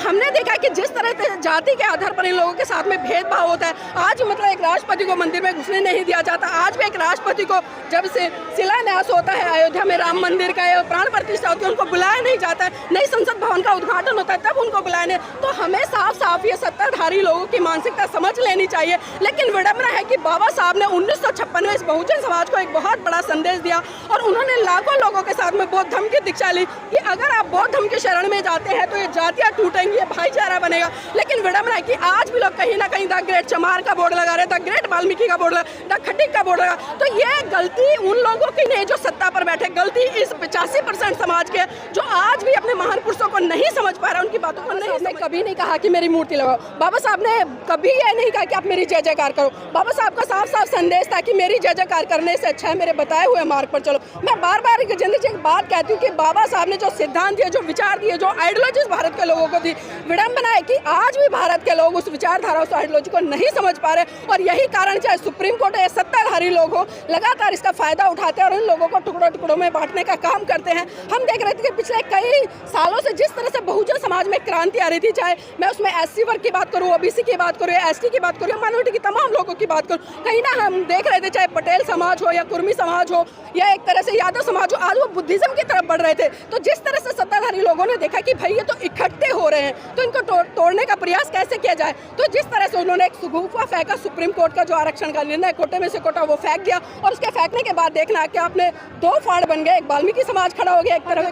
हमने देखा कि जिस तरह से जाति के आधार पर इन लोगों के साथ में भेदभाव होता है, आज मतलब एक राष्ट्रपति को मंदिर में घुसने नहीं दिया जाता। आज भी एक राष्ट्रपति को जब से शिलान्यास होता है अयोध्या में राम मंदिर का या प्राण प्रतिष्ठा होती है, उनको बुलाया नहीं जाता है। नई संसद भवन का उद्घाटन होता है तब उनको बुलाया नहीं। तो हमें साफ साफ ये सत्ताधारी लोगों की मानसिकता समझ लेनी चाहिए। लेकिन विडंबना है कि बाबा साहब ने 1956 में इस बहुजन समाज को एक बहुत बड़ा संदेश दिया और उन्होंने लाखों लोगों के साथ में बौद्ध धर्म की दीक्षा ली कि अगर आप बौद्ध धर्म की शरण में जाते हैं तो ये जातियां टूटेंगी, ये भाईचारा बनेगा। लेकिन विडंबना है कि आज भी लोग कहीं ना कहीं द ग्रेट चमार का बोर्ड लगा रहे, द ग्रेट वाल्मीकि का बोर्ड लगा, द खटिक का बोर्ड लगा। तो ये गलती उन लोगों की नहीं जो सत्ता पर बैठे, गलती इस 85% समाज के जो आज भी अपने महान पुरुषों को नहीं समझ पा रहे, उनकी बातों को नहीं। कभी नहीं कहा कि मेरी मूर्ति लगाओ। बाबा साहब ने कभी ये नहीं कहा कि आप मेरी जय जयकार करो। बाबा साहब का साफ साफ संदेश था कि मेरी जय जयकार करने से अच्छा है मेरे बताए हुए मार्ग पर चलो। मैं बार बार गजेंद्र जी एक बात कहती हूँ कि बाबा साहब ने जो सिद्धांत दिए, जो विचार दिए, जो आइडियोलॉजीज भारत के लोगों को दी, विडंबना है कि आज भी भारत के लोग उस विचारधारा, उस आइडियोलॉजी को नहीं समझ पा रहे। और यही कारण चाहे सुप्रीम कोर्ट या सत्ताधारी लोग हो, लगातार इसका फायदा उठाते हैं और इन लोगों को टुकड़ों टुकड़ों में बांटने का काम करते हैं। हम देख रहे थे कि पिछले कई सालों से जिस तरह से बहुजन समाज में क्रांति आ रही थी, चाहे मैं उसमें एससी वर्ग की बात करूँ, ओबीसी की बात करूँ, एसटी की बात करूँ, माइनॉरिटी की तमाम लोगों की बात करूँ, कहीं ना हम देख रहे थे चाहे पटेल समाज हो या कुर्मी समाज हो या एक तरह से यादव समाज हो, आज वो बुद्धिज्म की तरफ बढ़ रहे थे। तो जिस तरह से सत्ताधारी लोगों ने देखा कि भाई ये तो इकट्ठे हो रहे हैं, तो इनको तोड़ने का प्रयास कैसे किया जाए, तो जिस तरह से उन्होंने एक सुगुफा फेंका सुप्रीम कोर्ट का जो आरक्षण का निर्णय कोटे में से कोटा वो फेंक दिया। और उसके फेंकने के बाद देखना कि आपने दो फाड़ बन गए, एक वाल्मीकि समाज खड़ा हो गया, एक तरफ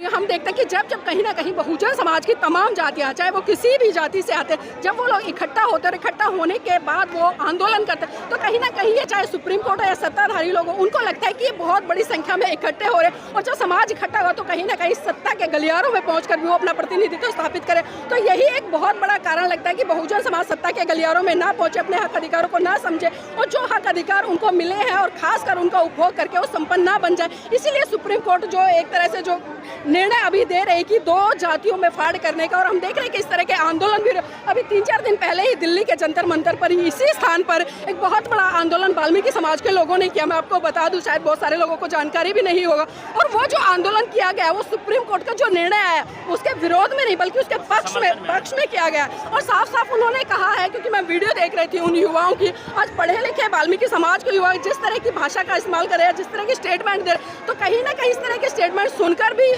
हम देखते हैं कि जब कहीं ना कहीं बहुजन समाज की तमाम जातियां, चाहे वो किसी भी जाति से आते हैं, जब वो लोग इकट्ठा होते हैं, इकट्ठा होने के बाद वो आंदोलन करते हैं, तो कहीं ना कहीं ये चाहे सुप्रीम कोर्ट हो या सत्ताधारी लोग हो, उनको लगता है कि ये बहुत बड़ी संख्या में इकट्ठे हो रहे हैं। और जब समाज इकट्ठा हुआ तो कहीं ना कहीं सत्ता के गलियारों में पहुंचकर भी वो अपना प्रतिनिधित्व स्थापित करे। तो यही एक बहुत बड़ा कारण लगता है कि बहुजन समाज सत्ता के गलियारों में ना पहुंचे, अपने हक अधिकारों को ना समझे और जो हक अधिकार उनको मिले हैं और खासकर उनका उपभोग करके वो संपन्न ना बन जाए। इसीलिए सुप्रीम कोर्ट जो एक तरह से जो निर्णय अभी दे रहे कि दो जातियों में फाड़ करने का, और हम देख रहे हैं कि इस तरह के आंदोलन भी अभी 3-4 दिन पहले ही दिल्ली के जंतर मंतर पर ही इसी स्थान पर एक बहुत बड़ा आंदोलन वाल्मीकि समाज के लोगों ने किया। मैं आपको बता दूं, शायद बहुत सारे लोगों को जानकारी भी नहीं होगा। और वो जो आंदोलन किया गया वो सुप्रीम कोर्ट का जो निर्णय आया उसके विरोध में नहीं बल्कि उसके पक्ष में किया गया। और साफ साफ उन्होंने कहा है, क्योंकि मैं वीडियो देख रही थी उन युवाओं की, आज पढ़े लिखे वाल्मीकि समाज के युवा जिस तरह की भाषा का इस्तेमाल कर रहे हैं, जिस तरह की स्टेटमेंट दे रहे, तो कहीं ना कहीं इस तरह के स्टेटमेंट सुनकर भी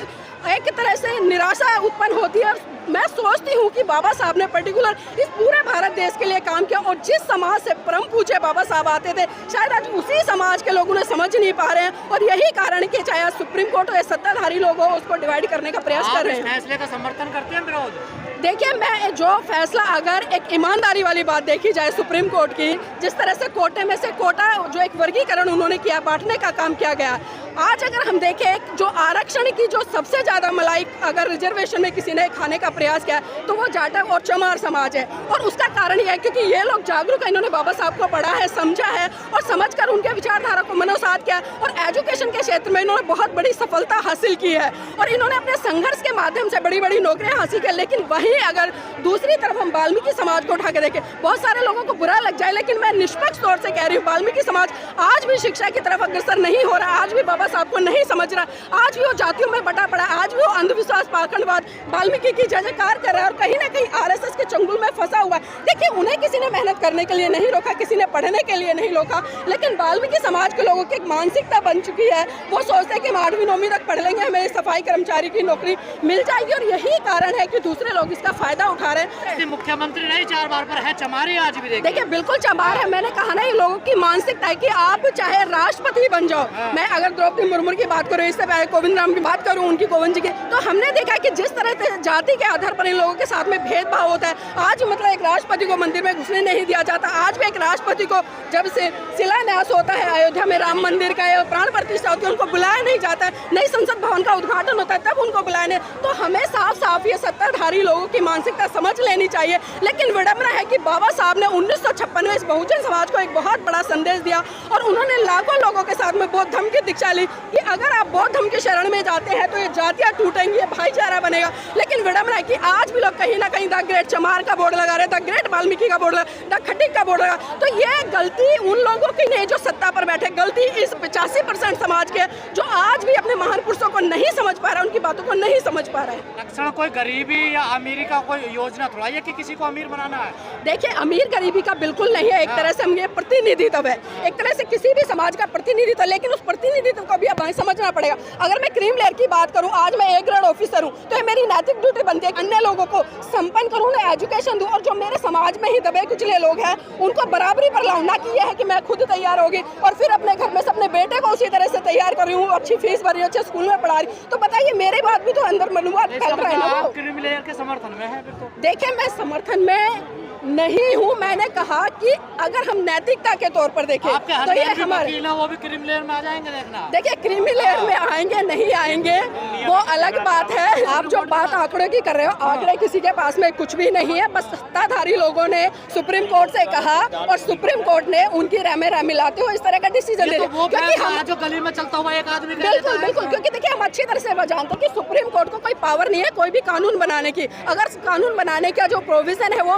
एक तरह से निराशा उत्पन्न होती है। मैं सोचती हूँ कि बाबा साहब ने पर्टिकुलर इस पूरे भारत देश के लिए काम किया और जिस समाज से परम पूज्य बाबा साहब आते थे, शायद आज उसी समाज के लोग उन्हें समझ नहीं पा रहे हैं। और यही कारण है कि चाहे सुप्रीम कोर्ट हो या सत्ताधारी लोग हो, उसको डिवाइड करने का प्रयास कर रहे हैं। फैसले का समर्थन करते हैं विरोध? देखिए, मैं जो फैसला, अगर एक ईमानदारी वाली बात देखी जाए सुप्रीम कोर्ट की, जिस तरह से कोटे में से कोटा जो एक वर्गीकरण उन्होंने किया, बांटने का काम किया गया, आज अगर हम देखें जो आरक्षण की जो सबसे ज़्यादा मलाई अगर रिजर्वेशन में किसी ने खाने का प्रयास किया तो वो जाटव और चमार समाज है। और उसका कारण यह है क्योंकि ये लोग जागरूक है, इन्होंने बाबा साहब को पढ़ा है, समझा है और समझकर उनके विचारधारा को मनोसात किया और एजुकेशन के क्षेत्र में इन्होंने बहुत बड़ी सफलता हासिल की है और इन्होंने अपने संघर्ष के माध्यम से बड़ी बड़ी नौकरियां हासिल की। लेकिन वहीं अगर दूसरी तरफ हम वाल्मीकि समाज को उठा के देखें, बहुत सारे लोगों को बुरा लग जाए, लेकिन मैं निष्पक्ष तौर से कह रही हूँ, वाल्मीकि समाज आज भी शिक्षा की तरफ अग्रसर नहीं हो रहा, आज भी बाबा साहब को नहीं समझ रहा, आज भी वो जातियों में बटा पड़ा, आज भी वो अंधविश्वास, पाखंडवाद, वाल्मीकि की जय जयकार कर रहा है और कहीं ना कहीं आरएसएस के चंगुल में फंसा हुआ है। देखिए, उन्हें किसी ने मेहनत करने के लिए नहीं रोका, किसी ने पढ़ने के लिए नहीं रोका, लेकिन वाल्मीकि समाज के लोगों की एक मानसिकता बन चुकी है। वो सोचते हैं कि हम 8वीं-9वीं तक पढ़ लेंगे, हमें सफाई कर्मचारी की नौकरी मिल जाएगी और यही कारण है कि दूसरे लोग इसका फायदा उठा रहे हैं। मुख्यमंत्री नहीं 4 बार पर है, चमारी आज भी देखिए बिल्कुल चमार है। मैंने कहा ना, ये लोगों की मानसिकता है कि आप चाहे राष्ट्रपति बन जाओ, मैं अगर द्रौपदी मुर्मू की बात करूँ, इससे पहले कोविंद राम की बात करूँ, उनकी गोविंद जी की, तो हमने देखा कि जिस तरह से जाति के आधार पर इन लोगों के साथ में भेदभाव होता है, आज मतलब एक राष्ट्रपति को मंदिर में घुसने नहीं दिया जाता। आज भी एक राष्ट्रपति को जब से शिलान्यास होता है अयोध्या में राम मंदिर का या प्राण प्रतिष्ठा होती है, उनको बुलाया नहीं जाता है। नई संसद भवन का उद्घाटन होता है तब उनको बुलाया नहीं। तो हमें साफ साफ ये सत्ताधारी लोगों की मानसिकता समझ लेनी चाहिए। लेकिन विडंबना है कि बाबा साहब ने 1956 में इस बहुजन समाज को एक बहुत बड़ा संदेश दिया और उन्होंने लाखों लोगों के साथ में बौद्ध धर्म की दीक्षा ली गई कि अगर आप बौद्ध धर्म के शरण में जाते हैं तो ये जातियाँ टूटेंगी, ये भाईचारा बनेगा। लेकिन विडम्बना है कि आज भी लोग कहीं ना कहीं द ग्रेट चमार का बोर्ड लगा रहे, द ग्रेट वाल्मीकि का बोर्ड लगा, द खटिक का बोर्ड लगा। तो ये गलती उन लोगों की नहीं जो सत्ता पर बैठे, गलती इस 85% समाज के जो आज भी अपने महान पुरुषों को नहीं समझ पा रहा है, उनकी बातों को नहीं समझ पा रहा है। लक्षण कोई गरीबी या अमीरी का कोई योजना थोड़ा है कि किसी को अमीर बनाना है? देखिए, अमीर गरीबी का बिल्कुल नहीं है। एक तरह से हम ये प्रतिनिधित्व है, एक तरह से किसी भी समाज का प्रतिनिधित्व, लेकिन उस प्रतिनिधित्व को भी अब समझना पड़ेगा। अगर मैं क्रीम लेयर की बात करूं, आज मैं ए ग्रेड ऑफिसर हूं, तो ये मेरी नैतिक ड्यूटी बनती है अन्य लोगों को संपन्न करूं, उन्हें एजुकेशन दूं, और जो मेरे समाज में ही दबे कुचले लोग हैं उनको बराबरी पर लाऊं। ना कि यह है कि मैं खुद तैयार होगी और फिर अपने घर में से अपने बेटे को उसी तरह से तैयार कर रही हूँ, अच्छी फीस भर रही हूँ, अच्छे स्कूल में पढ़ा रही। तो बताइए, मेरी बात भी तो अंदर मनोवाद फैल रहा है ना। क्रीम लेयर के समर्थन में है फिर तो? देखिए, मैं समर्थन में नहीं हूँ। मैंने कहा कि अगर हम नैतिकता के तौर पर देखें तो ये हमारे, वो भी क्रीम लेयर में आ जाएंगे। देखना, देखिए, क्रीमी लेयर में आएंगे नहीं आएंगे वो अलग बात है। आप जो बात आंकड़े की कर रहे हो, आंकड़े किसी के पास में कुछ भी नहीं है। बस सत्ताधारी लोगों ने सुप्रीम कोर्ट से कहा और सुप्रीम कोर्ट ने उनकी राय मिलाते हुए इस तरह का डिसीजन ले लिया। क्योंकि हम जो गली में चलता हुआ एक आदमी, बिल्कुल बिल्कुल, क्योंकि देखिए, हम अच्छी तरह से जानते हैं कि सुप्रीम कोर्ट को कोई पावर नहीं है कोई भी कानून बनाने की। अगर कानून बनाने का जो प्रोविजन है वो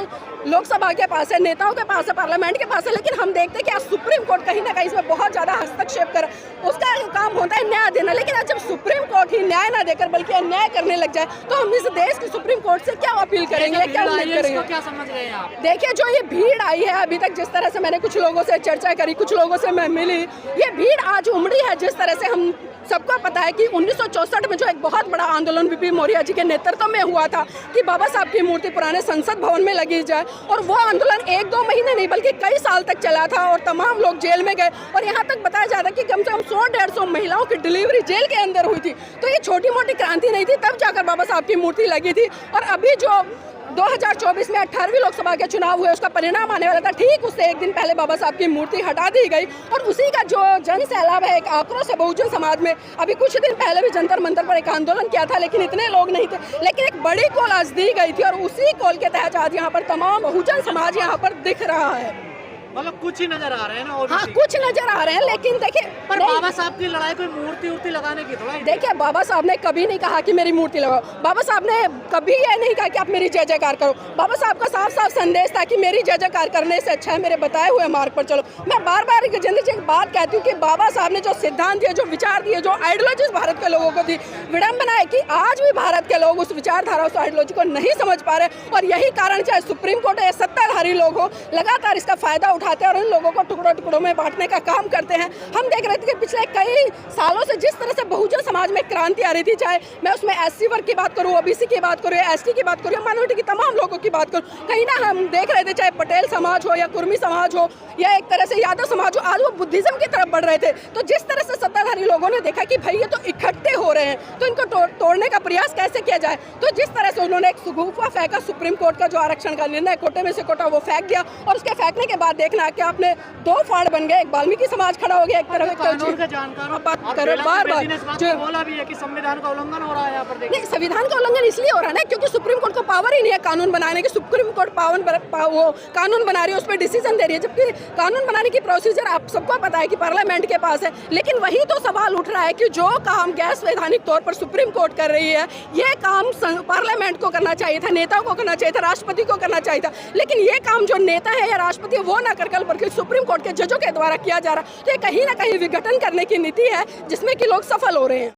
लोकसभा के पास है, नेताओं के पास है, पार्लियामेंट के पास है, लेकिन हम देखते हैं कि आज सुप्रीम कोर्ट कहीं ना कहीं इसमें बहुत ज्यादा हस्तक्षेप कर, उसका काम होता है न्याय देना। लेकिन आज जब सुप्रीम कोर्ट ही न्याय ना देकर बल्कि अन्याय करने लग जाए तो हम इस देश की सुप्रीम कोर्ट से क्या अपील करेंगे, क्या उम्मीद करेंगे? क्या समझ रहे हैं आप? देखिए, जो ये भीड़ आई है अभी तक, जिस तरह से मैंने कुछ लोगों से चर्चा करी, कुछ लोगों से मैं मिली, ये भीड़ आज उमड़ी है। जिस तरह से हम सबको पता है कि 1964 में जो एक बहुत बड़ा आंदोलन वीपी मौर्य जी के नेतृत्व में हुआ था कि बाबा साहब की मूर्ति पुराने संसद भवन में लगी जाए, और वो आंदोलन 1-2 महीने नहीं बल्कि कई साल तक चला था और तमाम लोग जेल में गए। और यहाँ तक बताया जाता है कि कम से कम 100-150 महिलाओं की डिलीवरी जेल के अंदर हुई थी। तो ये छोटी मोटी क्रांति नहीं थी, तब जाकर बाबा साहब की मूर्ति लगी थी। और अभी जो 2024 में 18वीं लोकसभा के चुनाव हुए, उसका परिणाम आने वाला था, ठीक उससे एक दिन पहले बाबा साहब की मूर्ति हटा दी गई। और उसी का जो जन सैलाब है, एक आक्रोश है बहुजन समाज में। अभी कुछ दिन पहले भी जंतर मंतर पर एक आंदोलन किया था, लेकिन इतने लोग नहीं थे, लेकिन एक बड़ी कॉल आज दी गई थी और उसी कॉल के तहत आज यहाँ पर तमाम बहुजन समाज यहाँ पर दिख रहा है। मतलब कुछ ही नजर आ रहे हैं ना? हाँ, कुछ नजर आ रहे हैं, लेकिन देखिए, पर बाबा साहब की लड़ाई कोई मूर्ति लगाने की थोड़ा। देखिए, बाबा साहब ने कभी नहीं कहा कि मेरी मूर्ति लगाओ। बाबा साहब ने कभी ये नहीं कहा कि आप मेरी जय जयकार करो। बाबा साहब का साफ साफ संदेश था कि मेरी जय जयकार करने से अच्छा है मेरे बताए हुए मार्ग पर चलो। मैं बार बार गजेंद्र जी एक बात कहती हूँ कि बाबा साहब ने जो सिद्धांत दिए, जो विचार दिए, जो आइडियोलॉजीज भारत के लोगों को दी, विडम्बना है कि आज भी भारत के लोग उस विचारधारा, उस आइडियोलॉजी को नहीं समझ पा रहे। और यही कारण, चाहे सुप्रीम कोर्ट या सत्ताधारी लोग हो, लगातार इसका फायदा उठाते हैं और इन लोगों को टुकड़ों टुकड़ों में बांटने का काम करते हैं। हम देख रहे थे कि पिछले कई सालों से जिस तरह से बहुजन समाज में क्रांति आ रही थी, चाहे मैं उसमें एससी वर्ग की बात करूं, ओबीसी की बात करूं, एसटी की बात करूं, माइनॉरिटी की तमाम लोगों की बात करूं, कहीं ना हम देख रहे थे चाहे पटेल समाज हो या कुर्मी समाज हो या एक तरह से यादव समाज हो, आज वो बुद्धिज्म की तरफ बढ़ रहे थे। तो जिस तरह से सत्ताधारी लोगों ने देखा कि भाई ये तो इकट्ठे हो रहे हैं, तो इनको तोड़ने का प्रयास कैसे किया जाए, तो जिस तरह से उन्होंने एक सुगुफा फेंका, सुप्रीम कोर्ट का जो आरक्षण का निर्णय कोटे में से कोटा वो फेंक दिया। और उसके फेंकने के बाद देखना कि आपने दो फाड़ बन गए, एक वाल्मीकि समाज खड़ा हो गया, एक तरफ कानून के जानकारों बार जो बोला भी है कि संविधान का उल्लंघन हो रहा है यहाँ पर। नहीं, संविधान का उल्लंघन इसलिए हो रहा है ना क्योंकि सुप्रीम कोर्ट को पावर ही नहीं है कानून बनाने की। सुप्रीम कोर्ट वो कानून बना रही है, उस पर डिसीजन दे रही है, जबकि कानून बनाने की प्रोसीजर आप सबको पता है कि पार्लियामेंट के पास है। लेकिन वही तो सवाल उठ रहा है कि जो काम गैर संवैधानिक तौर पर सुप्रीम कोर्ट कर रही है, ये काम पार्लियामेंट को करना चाहिए था, नेताओं को करना चाहिए था, राष्ट्रपति को करना चाहिए था। लेकिन ये काम जो नेता है या राष्ट्रपति वो ना कर बल्कि सुप्रीम कोर्ट के जजों के द्वारा किया जा रहा है। तो ये कहीं ना कहीं विघटन करने की नीति है जिसमें कि लोग सफल हो रहे हैं।